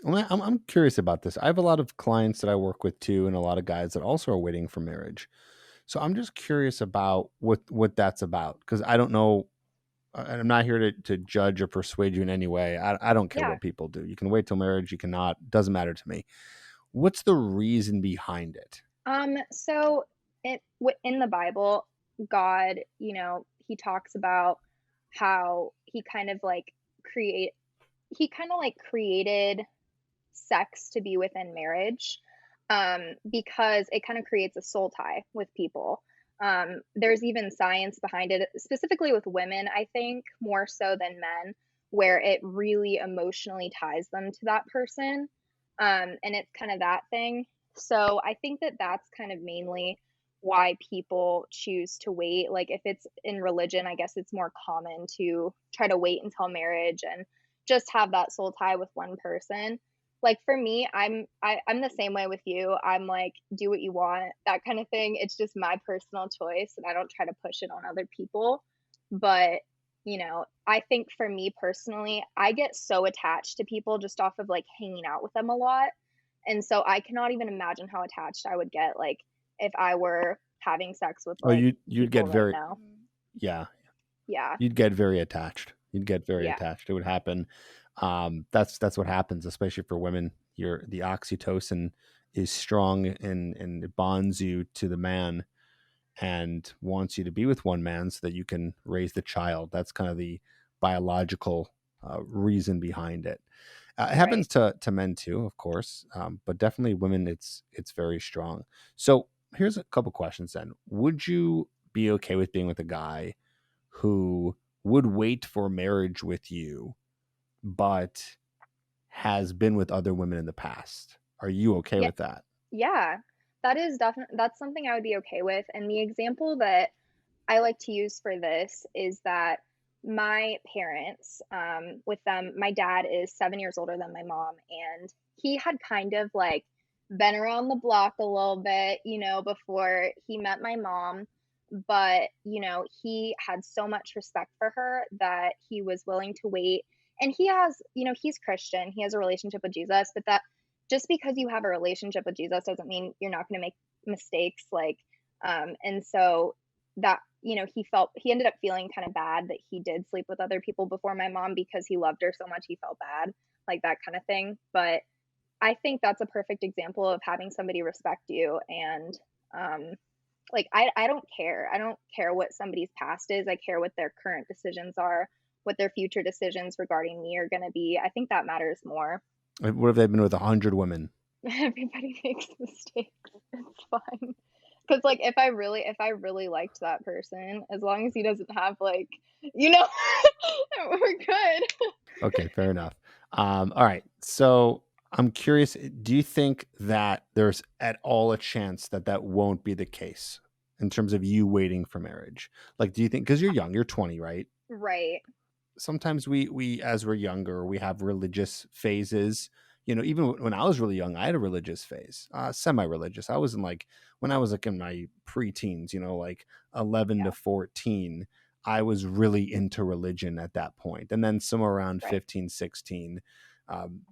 Well, I'm curious about this. I have a lot of clients that I work with too, and a lot of guys that also are waiting for marriage. So I'm just curious about what that's about because I don't know. And I'm not here to judge or persuade you in any way. I don't care Yeah. what people do. You can wait till marriage. You cannot. Doesn't matter to me. What's the reason behind it? So in the Bible, God, he talks about how create he kind of like created sex to be within marriage, because it kind of creates a soul tie with people. There's even science behind it, specifically with women, I think, more so than men, where it really emotionally ties them to that person. And it's kind of that thing. So I think that that's kind of mainly why people choose to wait. Like if it's in religion, I guess it's more common to try to wait until marriage and just have that soul tie with one person. Like for me, I'm the same way with you. I'm like, do what you want, that kind of thing. It's just my personal choice, and I don't try to push it on other people. But I think for me personally, I get so attached to people just off of like hanging out with them a lot. And so I cannot even imagine how attached I would get, like if I were having sex with Oh, like you'd people get right very now. yeah. Yeah. You'd get very attached. You'd get very Yeah. attached. It would happen. That's what happens, especially for women. The oxytocin is strong and it bonds you to the man and wants you to be with one man so that you can raise the child. That's kind of the biological reason behind it. It Right. happens to men too, of course, but definitely women. It's very strong. So here's a couple questions. Then, would you be okay with being with a guy who would wait for marriage with you, but has been with other women in the past? Are you okay Yeah. with that? Yeah. That's something I would be okay with. And the example that I like to use for this is that my parents, with them, my dad is 7 years older than my mom, and he had kind of like been around the block a little bit, before he met my mom. But, he had so much respect for her that he was willing to wait. And he's Christian, he has a relationship with Jesus, but that just because you have a relationship with Jesus doesn't mean you're not going to make mistakes. And so that he ended up feeling kind of bad that he did sleep with other people before my mom because he loved her so much he felt bad, like that kind of thing. But I think that's a perfect example of having somebody respect you. And like I don't care. I don't care what somebody's past is. I care what their current decisions are, what their future decisions regarding me are going to be. I think that matters more. What if they've been with 100 women? Everybody makes mistakes. It's fine. Cause like if I really liked that person, as long as he doesn't have like, you know, we're good. Okay, fair enough. All right. So I'm curious. Do you think that there's at all a chance that that won't be the case in terms of you waiting for marriage? Like, do you think because you're young, you're 20, right? Right. Sometimes we as we're younger we have religious phases. Even when I was really young I had a religious phase, semi-religious. I was in like when I was like in my preteens, like 11 to Yeah. 14. I was really into religion at that point, and then somewhere around Right. 15, 16,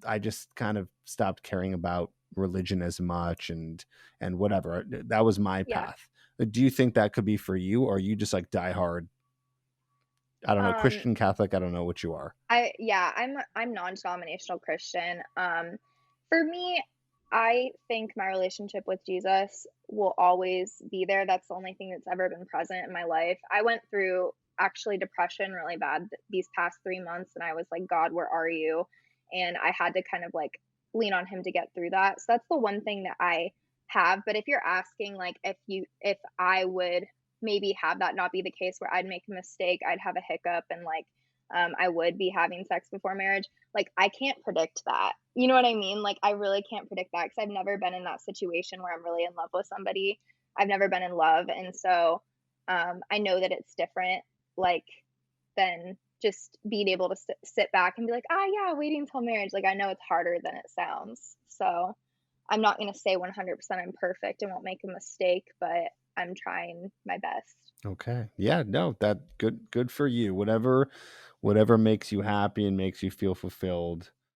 I just kind of stopped caring about religion as much, and whatever. That was my Yeah. path. Do you think that could be for you, or are you just like die hard, I don't know, Um, Christian, Catholic? I don't know what you are. I'm non-denominational Christian. For me, I think my relationship with Jesus will always be there. That's the only thing that's ever been present in my life. I went through actually depression really bad these past 3 months, and I was like, God, where are you? And I had to kind of like lean on him to get through that. So that's the one thing that I have. But if you're asking like if I would maybe have that not be the case where I'd make a mistake, I'd have a hiccup and like I would be having sex before marriage. Like, I can't predict that. You know what I mean? Like, I really can't predict that because I've never been in that situation where I'm really in love with somebody. I've never been in love. And so I know that it's different, like, than just being able to sit back and be like, ah, yeah, waiting until marriage. Like, I know it's harder than it sounds. So I'm not going to say 100% I'm perfect and won't make a mistake, but I'm trying my best. Okay. Yeah, no, that good for you. Whatever makes you happy and makes you feel fulfilled.